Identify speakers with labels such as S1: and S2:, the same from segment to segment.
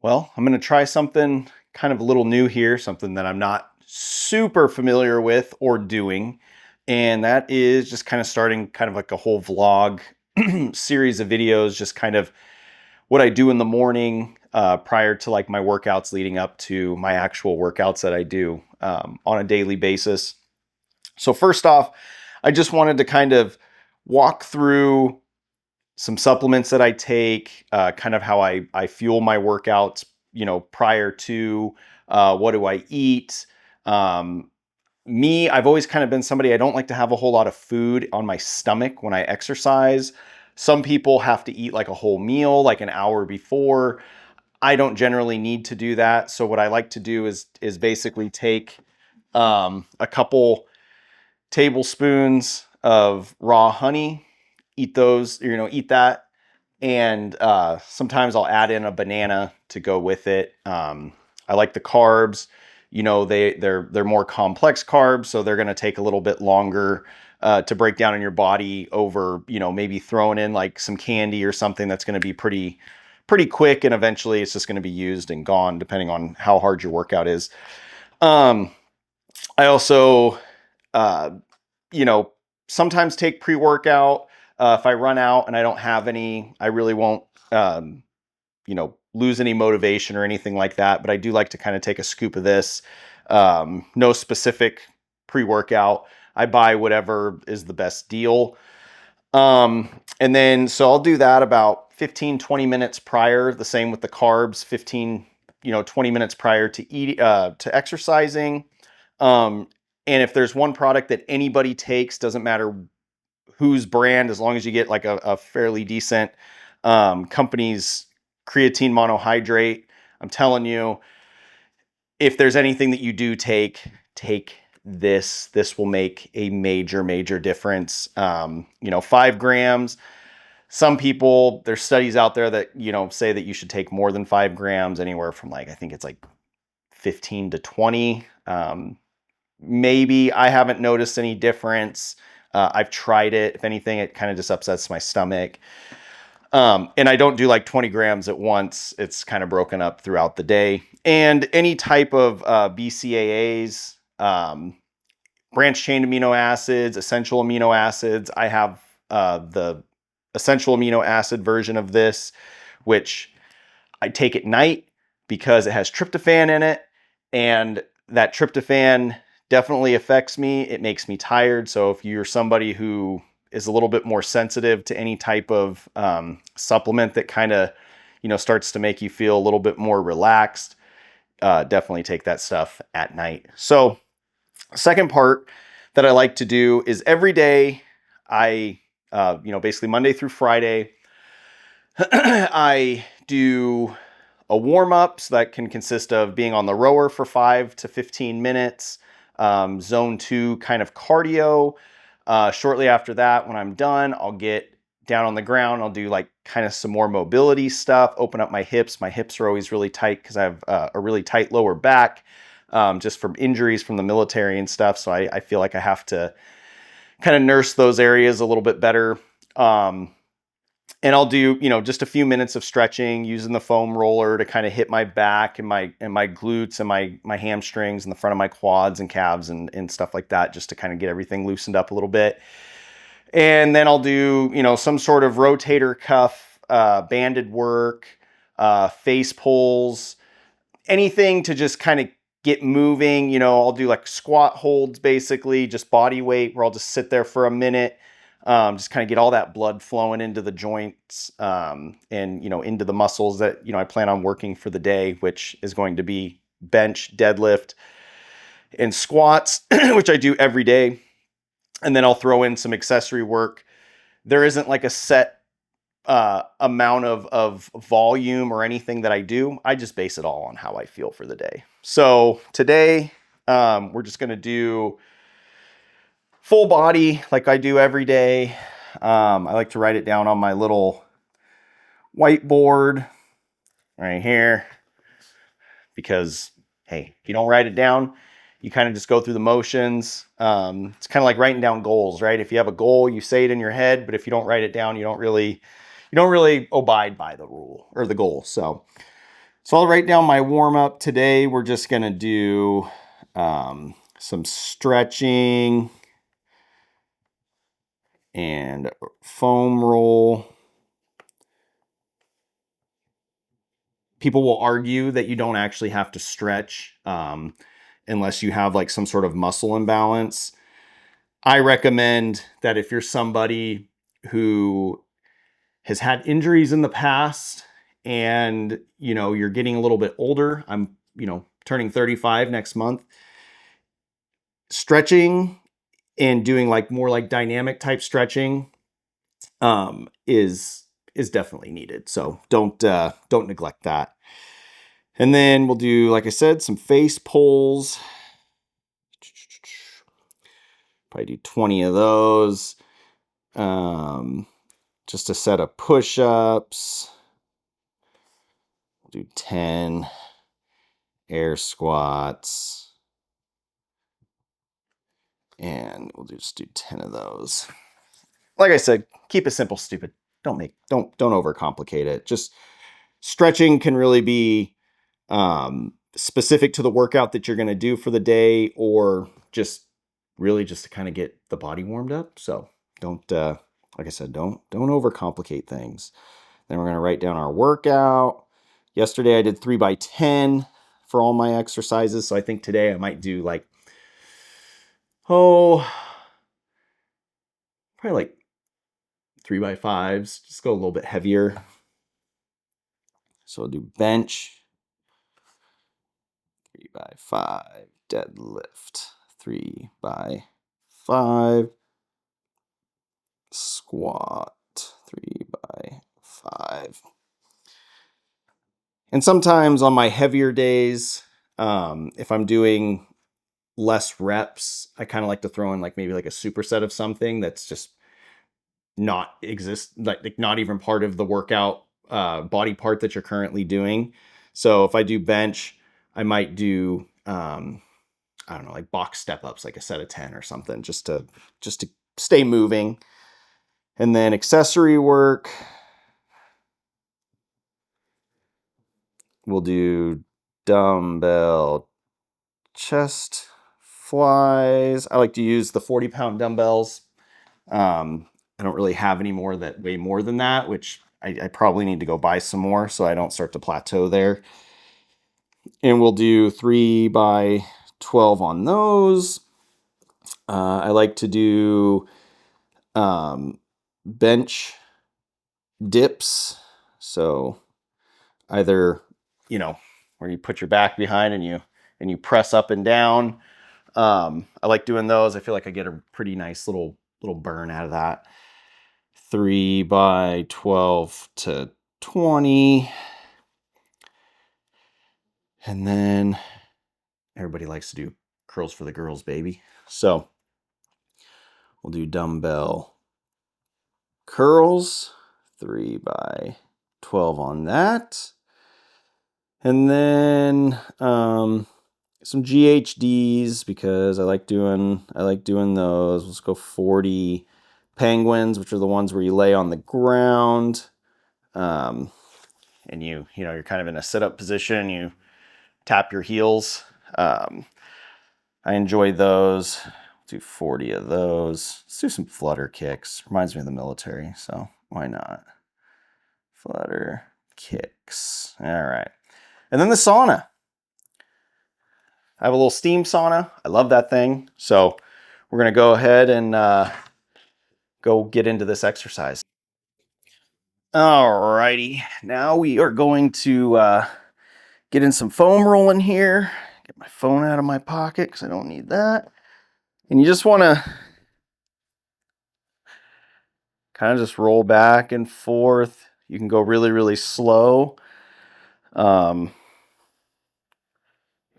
S1: Well, I'm going to try something kind of a little new here, something that I'm not super familiar with or doing. And that is just kind of starting kind of like a whole vlog series of videos, just kind of what I do in the morning prior to like my workouts leading up to my actual workouts that I do on a daily basis. So first off, I just wanted to kind of walk through some supplements that I take, kind of how I fuel my workouts, prior to what do I eat. Um, I've always kind of been somebody, I don't like to have a whole lot of food on my stomach when I exercise. Some people have to eat like a whole meal, like an hour before. I don't generally need to do that. So what I like to do is basically take a couple tablespoons of raw honey, eat those, eat that. And sometimes I'll add in a banana to go with it. I like the carbs. They're more complex carbs, so they're going to take a little bit longer to break down in your body over, maybe throwing in like some candy or something that's going to be pretty quick, and eventually it's just going to be used and gone depending on how hard your workout is. I also, uh, you know, sometimes take pre-workout. If I run out and I don't have any, I really won't, lose any motivation or anything like that. But I do like to kind of take a scoop of this. No specific pre-workout. I buy whatever is the best deal. And then, so I'll do that about 15, 20 minutes prior. The same with the carbs, 15, 20 minutes prior to exercising. And if there's one product that anybody takes, doesn't matter whose brand, as long as you get like a fairly decent company's creatine monohydrate, I'm telling you, if there's anything that you do take this. This will make a major, major difference. 5 grams. Some people, there's studies out there that, say that you should take more than 5 grams, anywhere from like, I think it's like 15 to 20. Maybe I haven't noticed any difference. I've tried it. If anything, it kind of just upsets my stomach. And I don't do like 20 grams at once. It's kind of broken up throughout the day. And any type of BCAAs, branched chain amino acids, essential amino acids. I have the essential amino acid version of this, which I take at night because it has tryptophan in it. And that tryptophan definitely affects me. It makes me tired. So if you're somebody who is a little bit more sensitive to any type of supplement that kind of, starts to make you feel a little bit more relaxed, definitely take that stuff at night. So second part that I like to do is every day, basically Monday through Friday, I do a warm-up. So that can consist of being on the rower for 5 to 15 minutes, zone 2 kind of cardio. Shortly after that, when I'm done, I'll get down on the ground. I'll do like kind of some more mobility stuff, open up my hips. My hips are always really tight because I have a really tight lower back, just from injuries from the military and stuff. So I feel like I have to kind of nurse those areas a little bit better. And I'll do, just a few minutes of stretching using the foam roller to kind of hit my back and my glutes and my hamstrings and the front of my quads and calves and stuff like that, just to kind of get everything loosened up a little bit. And then I'll do, some sort of rotator cuff, banded work, face pulls, anything to just kind of get moving. I'll do like squat holds, basically just body weight, where I'll just sit there for a minute. Just kind of get all that blood flowing into the joints, and, into the muscles that, I plan on working for the day, which is going to be bench, deadlift, and squats, which I do every day. And then I'll throw in some accessory work. There isn't like a set amount of volume or anything that I do. I just base it all on how I feel for the day. So today, we're just going to do full body like I do every day. I like to write it down on my little whiteboard right here, because, hey, if you don't write it down, you kind of just go through the motions. It's kind of like writing down goals, right? If you have a goal, you say it in your head, but if you don't write it down, you don't really abide by the rule or the goal. So So I'll write down my warm up. Today we're just going to do some stretching and foam roll. People will argue that you don't actually have to stretch unless you have like some sort of muscle imbalance. I recommend that if you're somebody who has had injuries in the past and you're getting a little bit older, I'm turning 35 next month, stretching and doing like more like dynamic type stretching is definitely needed. So don't neglect that. And then we'll do, like I said, some face pulls. Probably do 20 of those. Just a set of push-ups. We'll do 10 air squats. And we'll just do 10 of those. Like I said, keep it simple, stupid. Don't overcomplicate it. Just stretching can really be specific to the workout that you're going to do for the day, or just really just to kind of get the body warmed up. So don't, like I said, don't overcomplicate things. Then we're going to write down our workout. Yesterday I did 3x10 for all my exercises. So I think today I might do like, probably like 3x5s, just go a little bit heavier. So I'll do bench, 3x5, deadlift, 3x5, squat, 3x5. And sometimes on my heavier days, if I'm doing less reps, I kind of like to throw in like maybe like a superset of something that's just not not even part of the workout body part that you're currently doing. So if I do bench, I might do I don't know, like box step ups, like a set of 10 or something, just to stay moving. And then accessory work, we'll do dumbbell chest flies. I like to use the 40-pound dumbbells. I don't really have any more that weigh more than that, which I probably need to go buy some more so I don't start to plateau there. And we'll do 3x12 on those. I like to do bench dips. So either, where you put your back behind and you press up and down. I like doing those. I feel like I get a pretty nice little burn out of that. 3x12 to 20. And then everybody likes to do curls for the girls, baby. So we'll do dumbbell curls, 3x12 on that. And then some GHDs, because I like doing those. Let's go 40 penguins, which are the ones where you lay on the ground. And you're kind of in a sit-up position. You tap your heels. I enjoy those. Do 40 of those. Let's do some flutter kicks. Reminds me of the military, so why not? Flutter kicks. All right. And then the sauna. I have a little steam sauna. I love that thing. So we're going to go ahead and go get into this exercise. All righty. Now we are going to get in some foam rolling here. Get my phone out of my pocket because I don't need that. And you just want to kind of just roll back and forth. You can go really, really slow.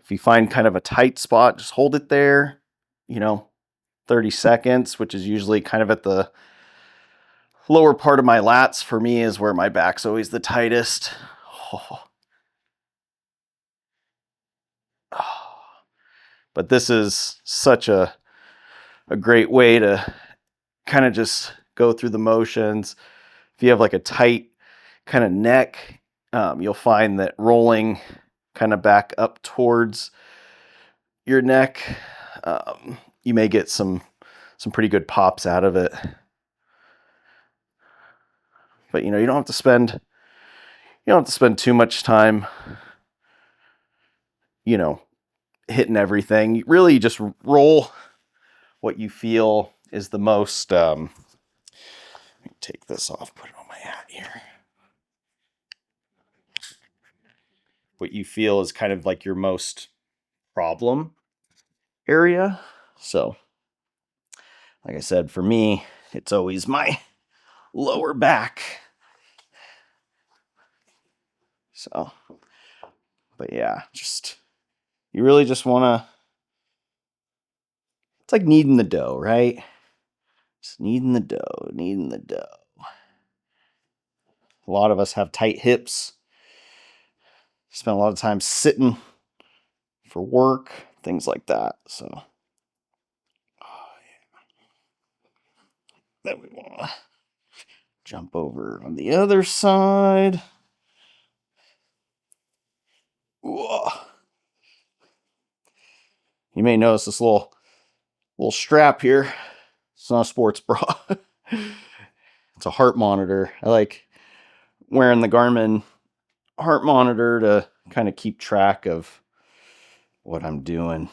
S1: If you find kind of a tight spot, just hold it there, 30 seconds, which is usually kind of at the lower part of my lats. For me is where my back's always the tightest. Oh. Oh. But this is such a great way to kind of just go through the motions. If you have like a tight kind of neck, you'll find that rolling kind of back up towards your neck, you may get some pretty good pops out of it. But you don't have to spend too much time hitting everything. You really just roll what you feel is the most let me take this off, put it on my hat here. What you feel is kind of like your most problem area. So like I said, for me, it's always my lower back. So, but yeah, you really just want to, it's like kneading the dough, right? Just kneading the dough. A lot of us have tight hips. Spend a lot of time sitting for work, things like that. So, then we want to jump over on the other side. Whoa. You may notice this little strap here. It's not a sports bra. It's a heart monitor. I like wearing the Garmin heart monitor to kind of keep track of what I'm doing.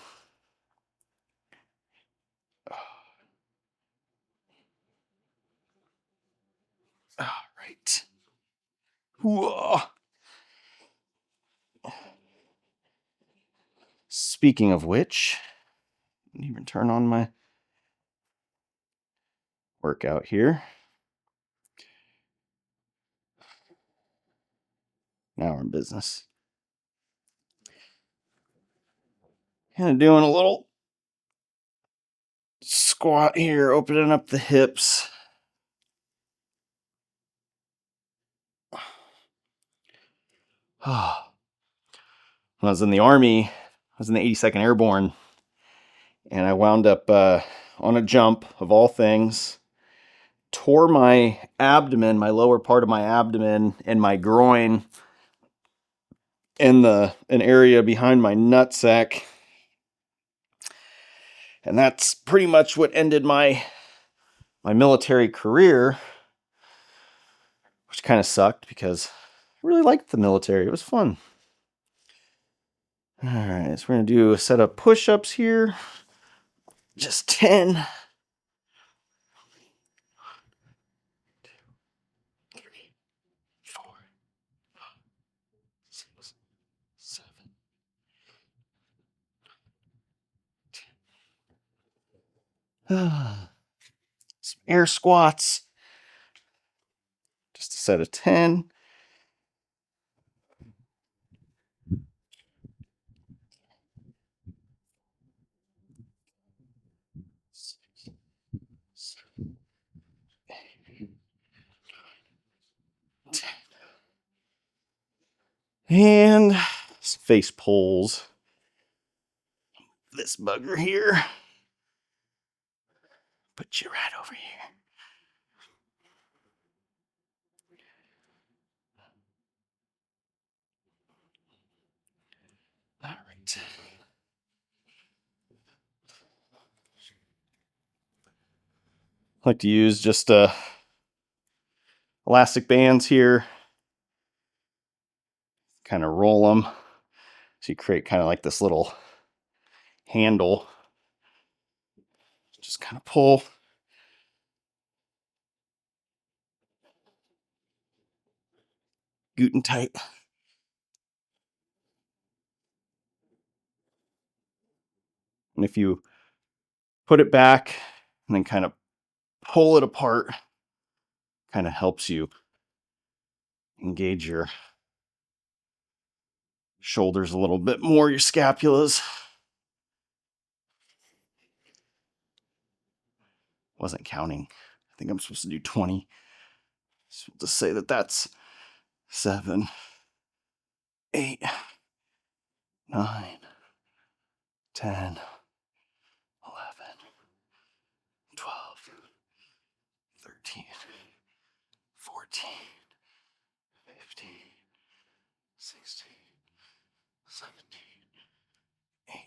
S1: All right. Whoa. Speaking of which, I didn't even turn on my workout here. Now we're in business. Kind of doing a little squat here, opening up the hips. When I was in the Army, I was in the 82nd Airborne, and I wound up on a jump, of all things, tore my abdomen, my lower part of my abdomen, and my groin, and an area behind my nutsack. And that's pretty much what ended my military career, which kind of sucked because I really liked the military. It was fun. All right, so we're going to do a set of push-ups here. Just 10. 2, 3, 4, 5, 6, 7, 10. Some air squats. Just a set of 10. And face pulls. This bugger here. Put you right over here. All right. I like to use just elastic bands here. Kind of roll them. So you create kind of like this little handle. Just kind of pull. Good and tight. And if you put it back and then kind of pull it apart, kind of helps you engage your shoulders a little bit more, your scapulas. Wasn't counting. I think I'm supposed to do 20. So we'll just say that's 7, 8, 9, 10, 11, 12, 13, 14, 15, 16, 17, 18,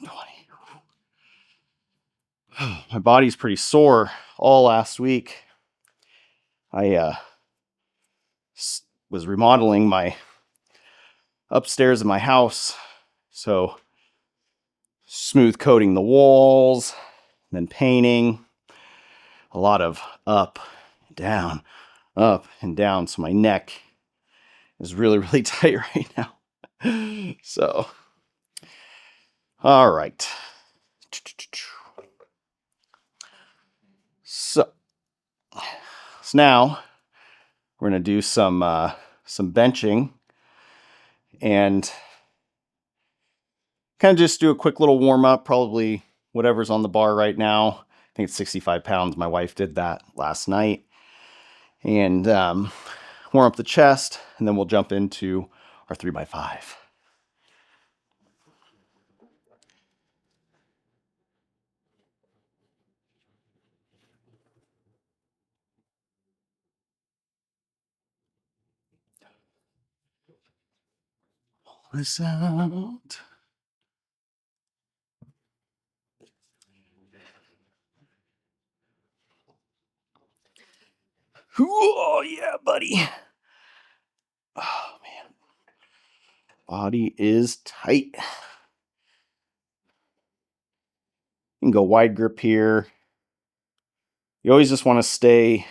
S1: 19, 20. My body's pretty sore all last week. I was remodeling my upstairs in my house, so smooth coating the walls, then painting, a lot of up and down, so my neck is really, really tight right now. So, all right. So now we're gonna do some benching and kind of just do a quick little warm up, probably whatever's on the bar right now. I think it's 65 pounds. My wife did that last night. And warm up the chest, and then we'll jump into our 3x5. Pull this out. Oh, yeah, buddy. Oh, man. Body is tight. You can go wide grip here. You always just want to stay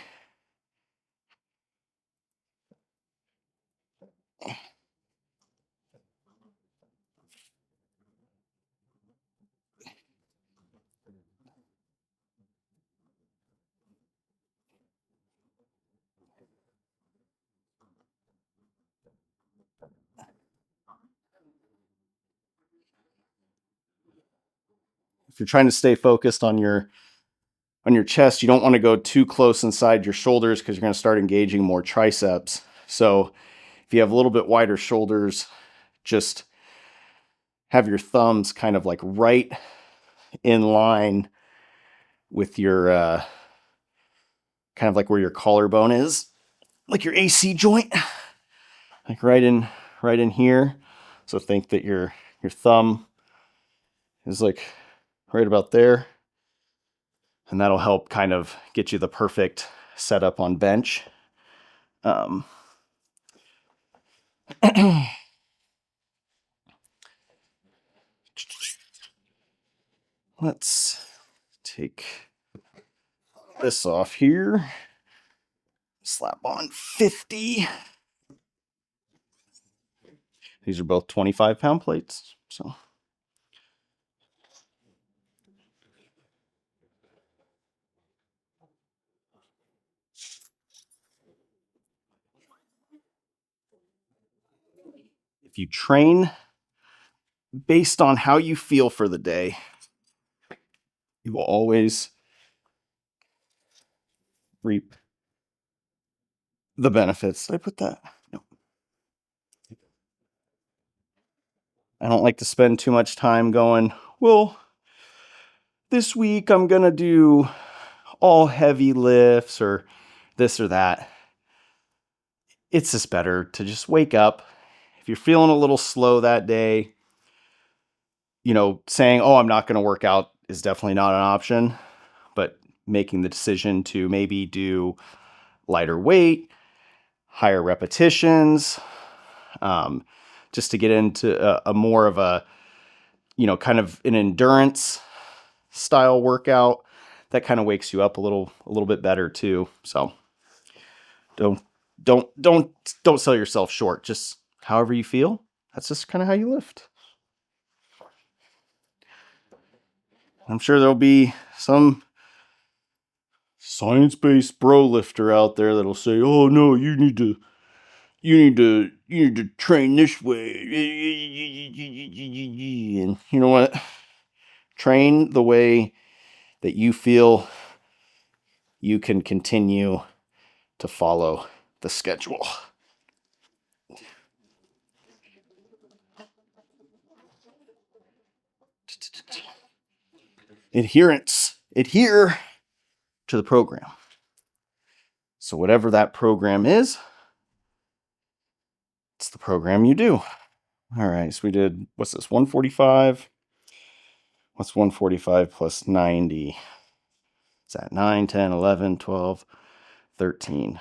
S1: if you're trying to stay focused on your chest, you don't want to go too close inside your shoulders because you're going to start engaging more triceps. So if you have a little bit wider shoulders, just have your thumbs kind of like right in line with your kind of like where your collarbone is, like your AC joint, like right in here. So think that your thumb is like right about there, and that'll help kind of get you the perfect setup on bench. Let's take this off here. Slap on 50. These are both 25-pound plates. So if you train based on how you feel for the day, you will always reap the benefits. Did I put that? No. I don't like to spend too much time going, well, this week I'm going to do all heavy lifts or this or that. It's just better to just wake up. If you're feeling a little slow that day, saying, oh, I'm not going to work out is definitely not an option, but making the decision to maybe do lighter weight, higher repetitions, just to get into a more of a, kind of an endurance style workout that kind of wakes you up a little bit better too. So don't sell yourself short. Just however you feel. That's just kind of how you lift. I'm sure there'll be some science-based bro lifter out there that'll say, "Oh no, you need to train this way." And you know what? Train the way that you feel you can continue to follow the schedule. Adhere to the program. So whatever that program is, It's the program you do. All right, so we did, what's this, 145? What's 145 plus 90? Is that 9, 10, 11, 12, 13?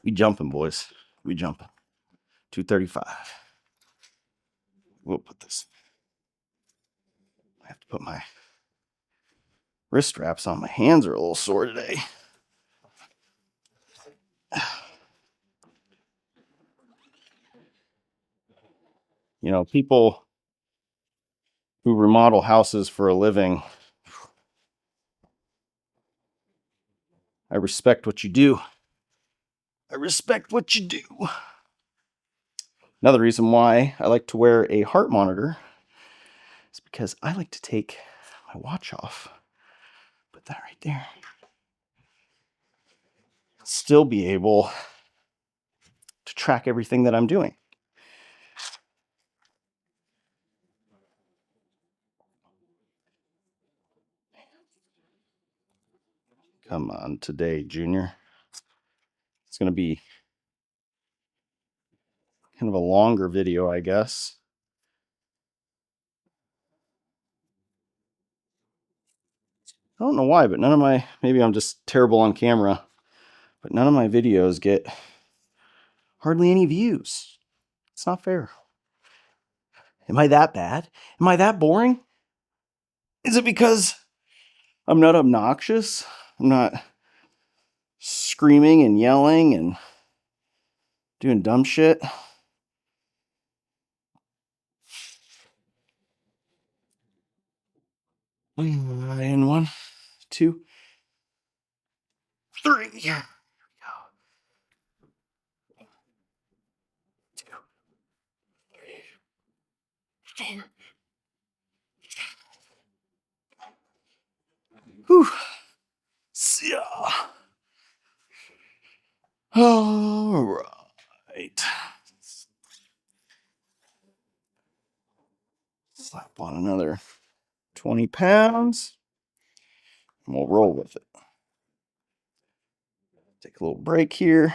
S1: We jumping, boys. We jumping. 235. We'll put this. I have to put my wrist straps on. My hands are a little sore today. You know, people who remodel houses for a living, I respect what you do. I respect what you do. Another reason why I like to wear a heart monitor is because I like to take my watch off. Put that right there. Still be able to track everything that I'm doing. Come on today, Junior. It's going to be kind of a longer video, I guess. I don't know why, but none of my, maybe I'm just terrible on camera, but none of my videos get hardly any views. It's not fair. Am I that bad? Am I that boring? Is it because I'm not obnoxious? I'm not screaming and yelling and doing dumb shit? And 1, 2, 3. Here we go. 2, 3, 4. Whew. Yeah. All right. Slap on another 20 pounds. And we'll roll with it. Take a little break here.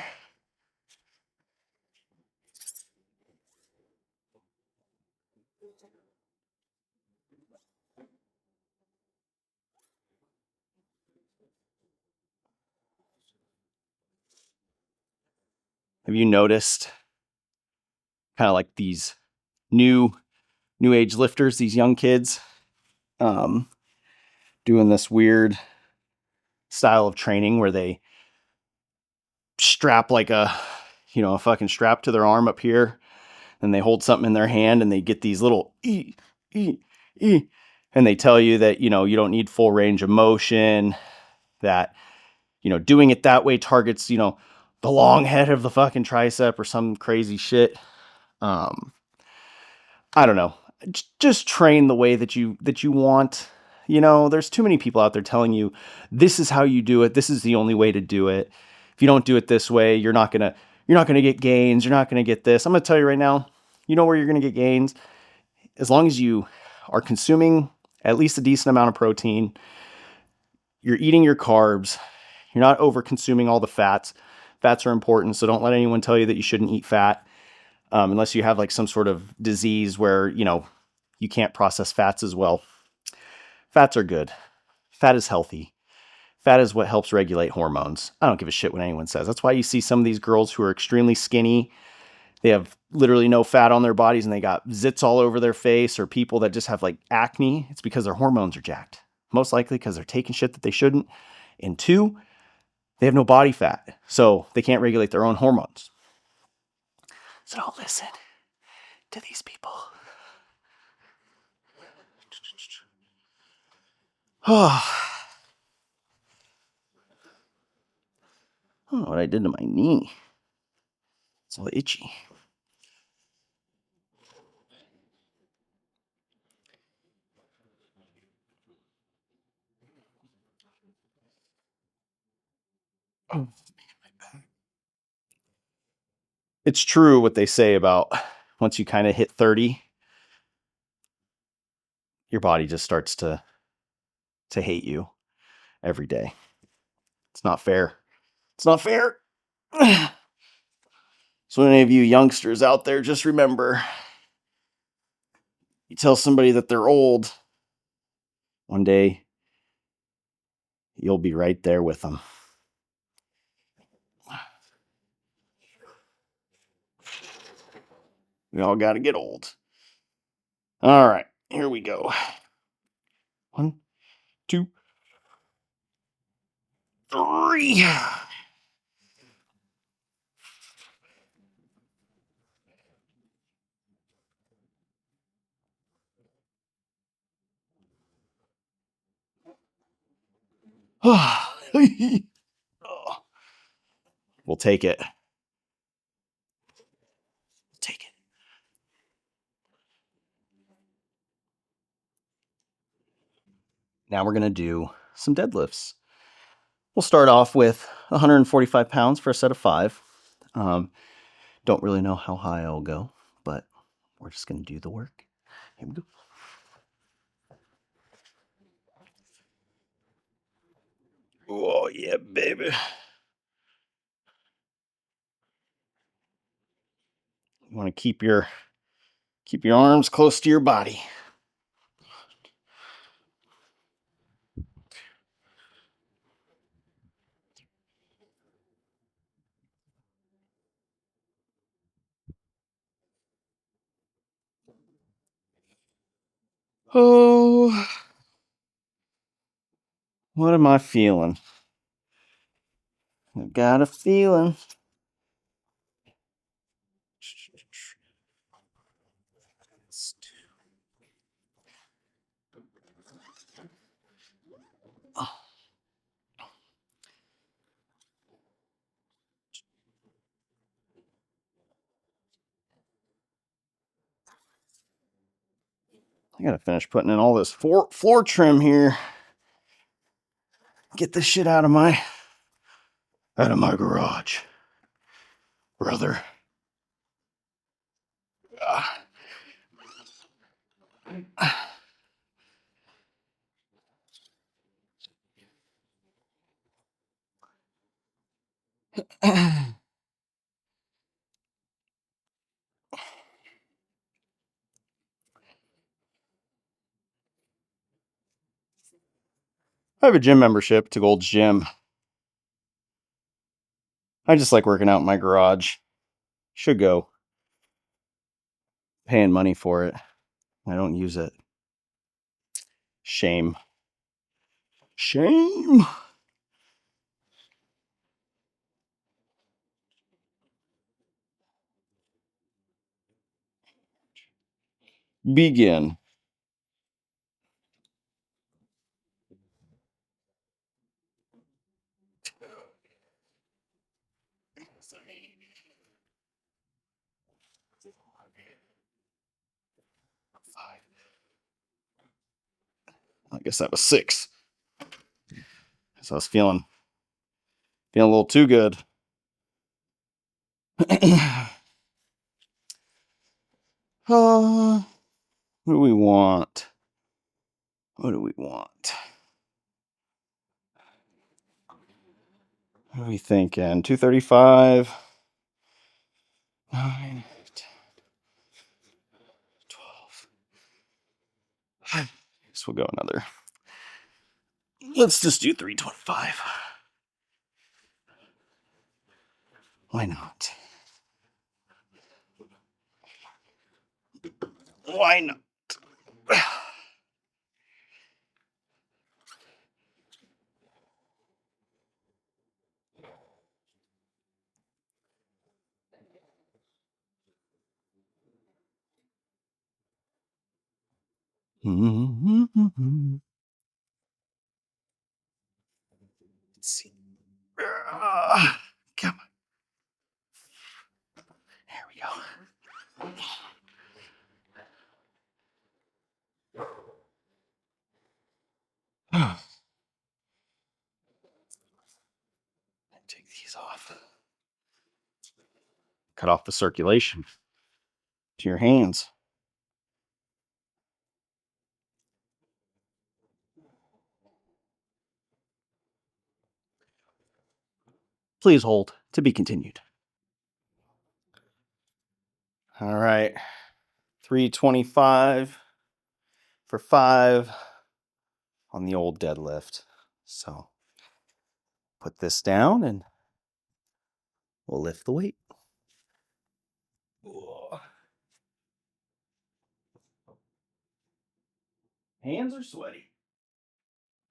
S1: Have you noticed kind of like these new age lifters, these young kids, doing this weird style of training where they strap like a fucking strap to their arm up here, and they hold something in their hand and they get these little and they tell you that, you don't need full range of motion, that, doing it that way targets, the long head of the fucking tricep or some crazy shit. I don't know. Just train the way that you want. There's too many people out there telling you this is how you do it. This is the only way to do it. If you don't do it this way, you're not gonna get gains. You're not gonna get this. I'm gonna tell you right now. You know where you're gonna get gains, as long as you are consuming at least a decent amount of protein. You're eating your carbs. You're not over consuming all the fats. Fats are important, so don't let anyone tell you that you shouldn't eat fat. Unless you have like some sort of disease where, you can't process fats as well. Fats are good. Fat is healthy. Fat is what helps regulate hormones. I don't give a shit what anyone says. That's why you see some of these girls who are extremely skinny. They have literally no fat on their bodies and they got zits all over their face, or people that just have like acne. It's because their hormones are jacked. Most likely because they're taking shit that they shouldn't. And 2, they have no body fat, so they can't regulate their own hormones. So don't listen to these people. Oh, I don't know what I did to my knee. It's all itchy. Oh. It's true what they say about once you kind of hit 30, your body just starts to hate you every day. It's not fair. It's not fair. So any of you youngsters out there, just remember, you tell somebody that they're old, one day you'll be right there with them. We all got to get old. All right, here we go. 1, 2, 3. We'll take it. Take it. Now we're going to do some deadlifts. We'll start off with 145 pounds for a set of 5. Don't really know how high I'll go, but we're just going to do the work. Here we go. Oh, yeah, baby. You want to keep your arms close to your body. Oh, what am I feeling? I've got a feeling. I gotta finish putting in all this floor trim here. Get this shit out of my garage, brother. I have a gym membership to Gold's Gym. I just like working out in my garage. Should go. Paying money for it. I don't use it. Shame. Shame. Begin. I guess that was 6. So I was feeling a little too good. What do we want? What do we want? What are we thinking? 235, 9, 10, 12. I guess we'll go another. Let's just do 325. Why not? Why not? Let's see. Come on. There we go. Take these off. Cut off the circulation to your hands. Please hold to be continued. All right. 325 for 5 on the old deadlift. So put this down and we'll lift the weight. Ooh. Hands are sweaty.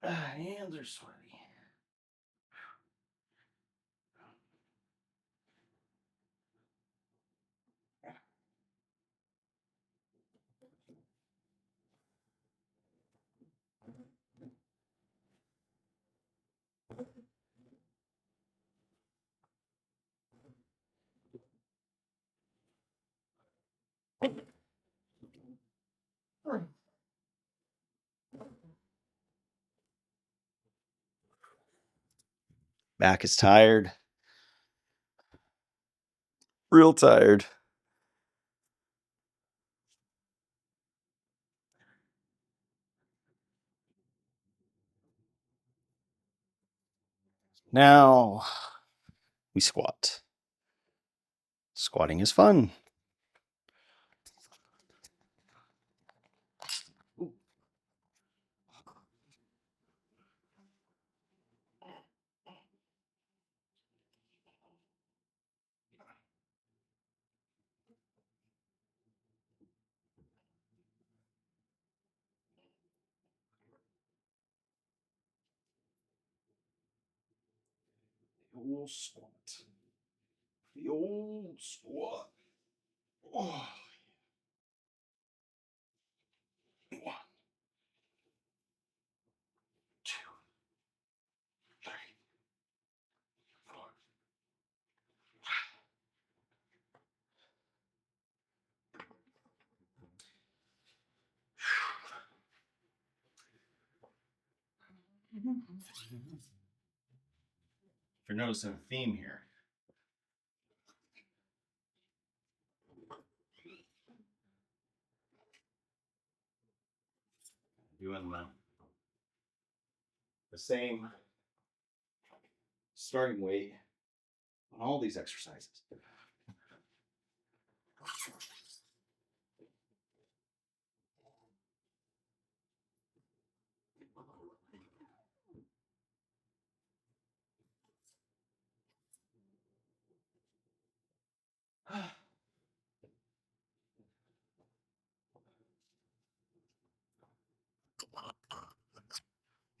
S1: Hands are sweaty. Back is tired. Real tired. Now we squat. Squatting is fun. The old squat. The old squat. Oh. 1, 2, 3, 4. If you're noticing a theme here, doing the same starting weight on all these exercises.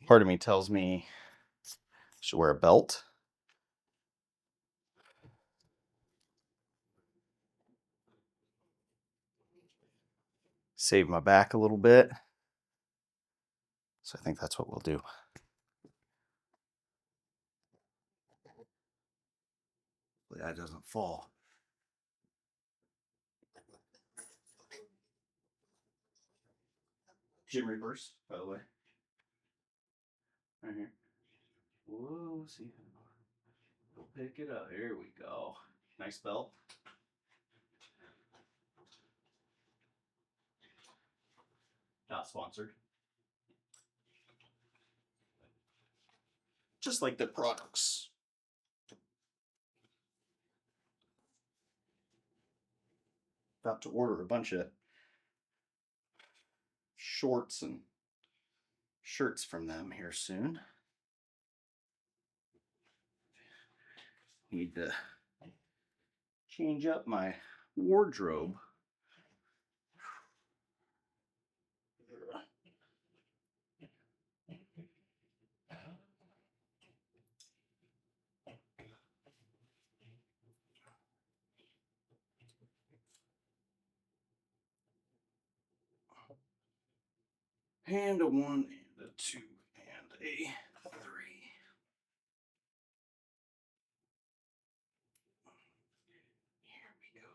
S1: Part of me tells me I should wear a belt. Save my back a little bit. So I think that's what we'll do. Hopefully that doesn't fall. Gym reverse, by the way. Right here. Whoa, let's see. We'll pick it up. Here we go. Nice belt. Not sponsored. Just like the products. About to order a bunch of shorts and shirts from them here soon. Need to change up my wardrobe. And a 1 and a 2 and a 3. Here we go.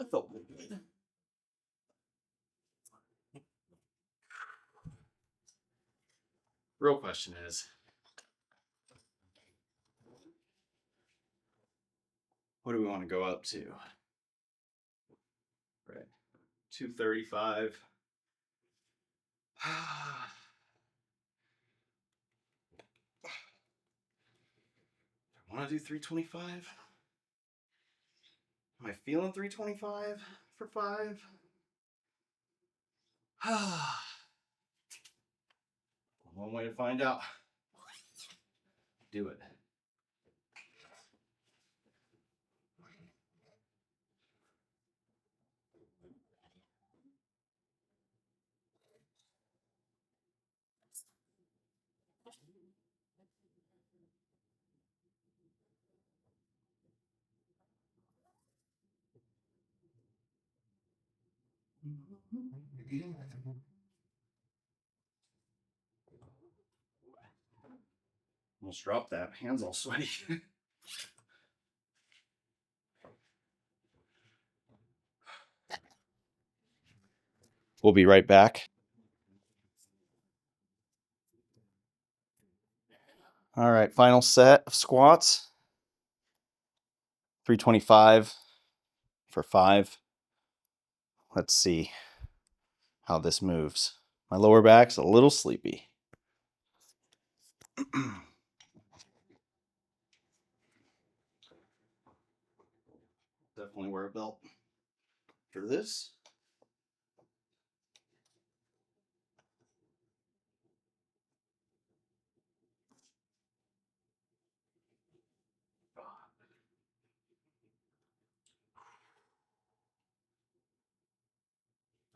S1: I felt pretty good. Real question is, What do we want to go up to? Right. 235. I want to do 325. Am I feeling 325 for 5? One way to find out. Do it. Almost dropped that. Hands all sweaty. We'll be right back. All right, final set of squats. 325 for 5. Let's see how this moves. My lower back's a little sleepy. Definitely wear a belt for this.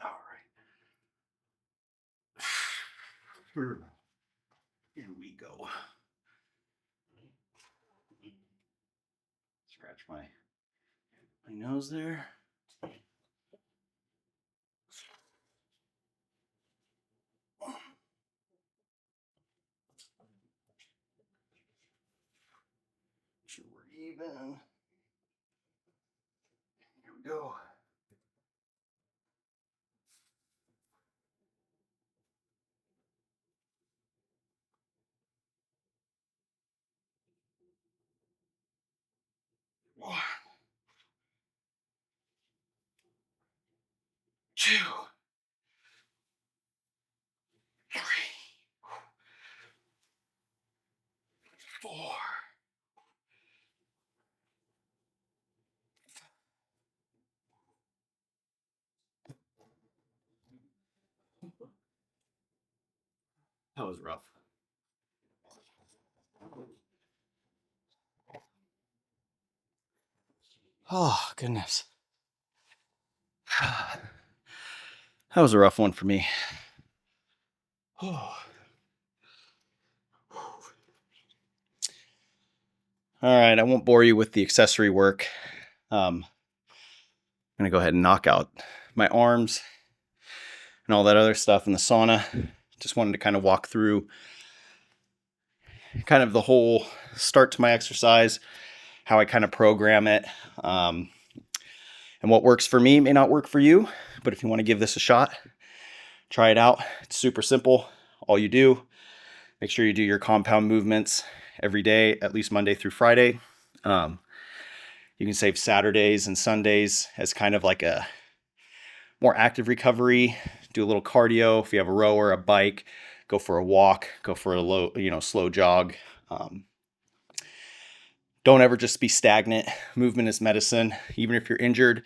S1: All right. Here we go. Scratch my nose there. Sure we're even. Here we go. One, 2, 3, 4. That was rough. Oh, goodness. That was a rough one for me. Oh. All right, I won't bore you with the accessory work. I'm going to go ahead and knock out my arms and all that other stuff in the sauna. Just wanted to kind of walk through kind of the whole start to my exercise, how I kind of program it. And what works for me may not work for you, but if you want to give this a shot, try it out. It's super simple. All you do, make sure you do your compound movements every day, at least Monday through Friday. You can save Saturdays and Sundays as kind of like a more active recovery. Do a little cardio. If you have a rower, a bike, go for a walk, go for a slow jog. Don't ever just be stagnant. Movement is medicine. Even if you're injured,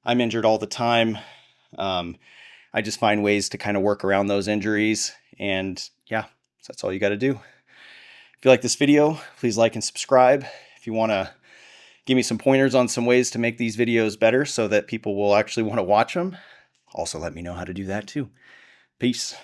S1: I'm injured all the time. I just find ways to kind of work around those injuries. And yeah, that's all you got to do. If you like this video, please like and subscribe. If you want to give me some pointers on some ways to make these videos better so that people will actually want to watch them, also let me know how to do that too. Peace.